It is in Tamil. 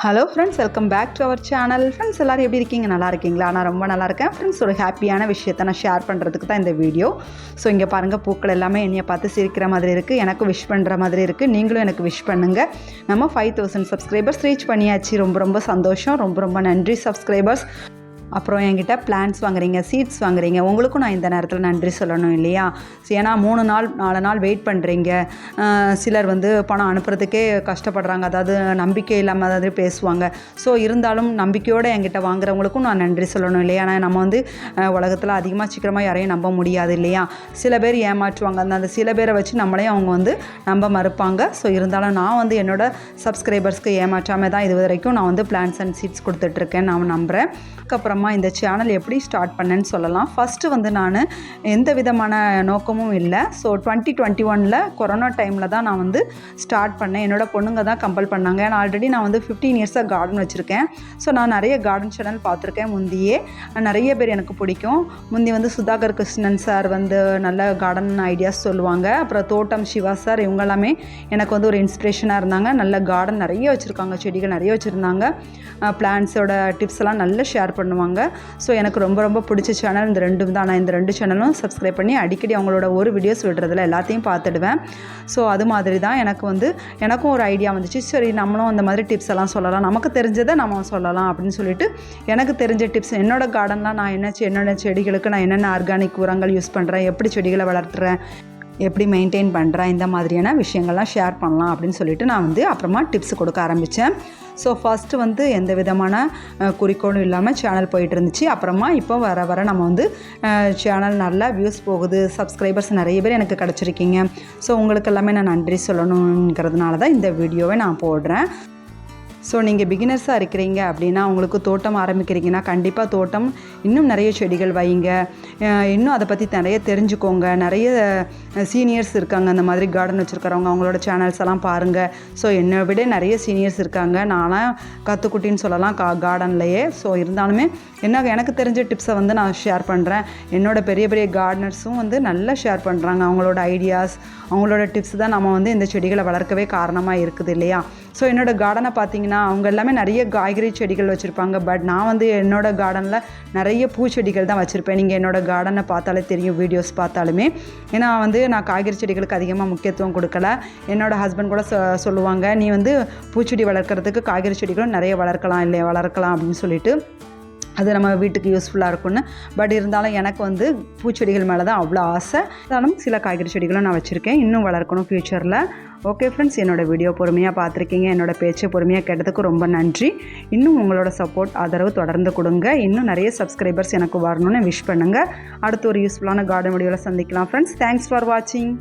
Hello friends, welcome back to our channel. Friends எல்லோரும் எப்படி இருக்கீங்க? நல்லா இருக்கீங்களா? நான் ரொம்ப நல்லா இருக்கேன் ஃப்ரெண்ட்ஸ். ஒரு ஹாப்பியான விஷயத்தை நான் ஷேர் பண்ணுறதுக்கு தான் இந்த வீடியோ. ஸோ இங்கே பாருங்கள், பூக்கள் எல்லாமே என்னையை பார்த்து சிரிக்கிற மாதிரி இருக்குது, எனக்கு விஷ் பண்ணுற மாதிரி இருக்குது. நீங்களும் எனக்கு விஷ் பண்ணுங்கள். நம்ம 5000 சப்ஸ்கிரைபர்ஸ் ரீச் பண்ணியாச்சு. ரொம்ப ரொம்ப சந்தோஷம். ரொம்ப நன்றி சப்ஸ்கிரைபர்ஸ். அப்புறம் என்கிட்ட பிளான்ஸ் வாங்குறீங்க, சீட்ஸ் வாங்குறீங்க, உங்களுக்கும் நான் இந்த நேரத்தில் நன்றி சொல்லணும் இல்லையா? ஏன்னா 3 நாள் 4 நாள் வெயிட் பண்ணுறீங்க. சிலர் பணம் அனுப்புறதுக்கே கஷ்டப்படுறாங்க, அதாவது நம்பிக்கை இல்லாமல் அதாவது பேசுவாங்க. ஸோ இருந்தாலும் நம்பிக்கையோடு என்கிட்ட வாங்குறவங்களுக்கும் நான் நன்றி சொல்லணும் இல்லையா? ஆனால் நம்ம உலகத்தில் அதிகமாக சீக்கிரமாக யாரையும் நம்ப முடியாது இல்லையா? சில பேர் ஏமாற்றுவாங்க, அந்த சில பேரை வச்சு நம்மளையும் அவங்க நம்ப மறுப்பாங்க. ஸோ இருந்தாலும் நான் என்னோடய சப்ஸ்கிரைபர்ஸ்க்கு ஏமாற்றாமல் தான் இது வரைக்கும் நான் பிளான்ஸ் அண்ட் சீட்ஸ் கொடுத்துட்ருக்கேன், நான் நம்புகிறேன். அதுக்கப்புறமா இந்த சேனல் எப்படி ஸ்டார்ட் பண்ணேன்னு சொல்லலாம். ஃபஸ்ட்டு நான் எந்த விதமான நோக்கமும் இல்லை. ஸோ 2021 கொரோனா டைமில் தான் நான் ஸ்டார்ட் பண்ணேன். என்னோடய பொண்ணுங்க தான் கம்பல் பண்ணாங்க. ஏன்னா ஆல்ரெடி நான் 15 இயர்ஸாக கார்டன் வச்சுருக்கேன். ஸோ நான் நிறைய கார்டன் சேனல் பார்த்துருக்கேன். முந்தியே நிறைய பேர் எனக்கு பிடிக்கும். முந்தி சுதாகர் கிருஷ்ணன் சார் நல்ல கார்டன் ஐடியாஸ் சொல்லுவாங்க. அப்புறம் தோட்டம் சிவா சார், இவங்க எல்லாமே எனக்கு ஒரு இன்ஸ்பிரேஷனாக இருந்தாங்க. நல்ல கார்டன் நிறைய வச்சுருக்காங்க, செடிகள் நிறைய வச்சுருந்தாங்க. பிளான்ஸோட டிப்ஸ் எல்லாம் நல்லா ஷேர் பண்ணுவாங்க. ஸோ எனக்கு ரொம்ப பிடிச்ச சேனல் இந்த 2 தான். நான் இந்த 2 சேனலும் சப்ஸ்கிரைப் பண்ணி அடிக்கடி அவங்களோட ஒரு வீடியோஸ் விடுறதில் எல்லாத்தையும் பார்த்துடுவேன். ஸோ அது மாதிரி தான் எனக்கும் ஒரு ஐடியா வந்துச்சு. சரி, நம்மளும் அந்த மாதிரி டிப்ஸ் எல்லாம் சொல்லலாம், நமக்கு தெரிஞ்சதை நம்ம சொல்லலாம் அப்படின்னு சொல்லிட்டு எனக்கு தெரிஞ்ச டிப்ஸ், என்னோடய கார்டனில் நான் என்னோடய செடிகளுக்கு நான் என்னென்ன ஆர்கானிக் உரங்கள் யூஸ் பண்ணுறேன், எப்படி செடிகளை வளர்த்துறேன், எப்படி மெயின்டைன் பண்ணுறேன், இந்த மாதிரியான விஷயங்கள்லாம் ஷேர் பண்ணலாம் அப்படின்னு சொல்லிட்டு நான் அப்புறமா டிப்ஸ் கொடுக்க ஆரம்பித்தேன். ஸோ ஃபஸ்ட்டு எந்த விதமான குறிக்கோளும் இல்லாமல் சேனல் போயிட்டு இருந்துச்சு. அப்புறமா இப்போ வர நம்ம சேனல் நல்லா வியூஸ் போகுது, சப்ஸ்கிரைபர்ஸ் நிறைய பேர் எனக்கு கிடச்சிருக்கீங்க. ஸோ உங்களுக்கு எல்லாமே நான் நன்றி சொல்லணுங்கிறதுனால தான் இந்த வீடியோவை நான் போடுறேன். ஸோ நீங்கள் பிகினர்ஸாக இருக்கிறீங்க அப்படின்னா, உங்களுக்கு தோட்டம் ஆரம்பிக்கிறீங்கன்னா கண்டிப்பாக தோட்டம் இன்னும் நிறைய செடிகள் வைங்க. இன்னும் அதை பற்றி நிறைய தெரிஞ்சுக்கோங்க. நிறைய சீனியர்ஸ் இருக்காங்க அந்த மாதிரி கார்டன் வச்சுருக்கிறவங்க, அவங்களோட சேனல்ஸ் எல்லாம் பாருங்கள். ஸோ என்னை விட நிறைய சீனியர்ஸ் இருக்காங்க. நானும் கற்றுக்குட்டின்னு சொல்லலாம் கார்டன்லையே. ஸோ இருந்தாலுமே எனக்கு தெரிஞ்ச டிப்ஸை நான் ஷேர் பண்ணுறேன். என்னோடய பெரிய கார்டனர்ஸும் நல்லா ஷேர் பண்ணுறாங்க. அவங்களோட ஐடியாஸ், அவங்களோட டிப்ஸ் தான் நம்ம இந்த செடிகளை வளர்க்கவே காரணமாக இருக்குது இல்லையா? ஸோ என்னோடய கார்டனை பார்த்தீங்கன்னா, அவங்க எல்லாமே நிறைய காய்கறி செடிகள் வச்சுருப்பாங்க. பட் நான் என்னோடய கார்டனில் நிறைய பூச்செடிகள் தான் வச்சுருப்பேன். நீங்கள் என்னோடய கார்டனை பார்த்தாலே தெரியும், வீடியோஸ் பார்த்தாலுமே. ஏன்னா நான் காய்கறி செடிகளுக்கு அதிகமாக முக்கியத்துவம் கொடுக்கல. என்னோடய ஹஸ்பண்ட் கூட சொல்லுவாங்க, நீ பூச்செடி வளர்க்குறதுக்கு காய்கறி செடிகளும் நிறைய வளர்க்கலாம் அப்படின்னு சொல்லிட்டு, அது நம்ம வீட்டுக்கு யூஸ்ஃபுல்லாக இருக்கும்னு. பட் இருந்தாலும் எனக்கு பூச்செடிகள் மேலே தான் அவ்வளோ ஆசை. இருந்தாலும் சில காய்கறி செடிகளும் நான் வச்சுருக்கேன், இன்னும் வளர்க்கணும் ஃப்யூச்சரில். ஓகே ஃப்ரெண்ட்ஸ், என்னோடய வீடியோ பொறுமையாக பார்த்துருக்கீங்க. என்னோடய பேச்சை பொறுமையாக கேட்டதுக்கு ரொம்ப நன்றி. இன்னும் உங்களோட சப்போர்ட் ஆதரவு தொடர்ந்து கொடுங்க. இன்னும் நிறைய சப்ஸ்கிரைபர்ஸ் எனக்கு வரணும்னு விஷ் பண்ணுங்கள். அடுத்து ஒரு யூஸ்ஃபுல்லான கார்டன் வீடியோவில் சந்திக்கலாம் ஃப்ரெண்ட்ஸ். தேங்க்ஸ் ஃபார் வாட்சிங்.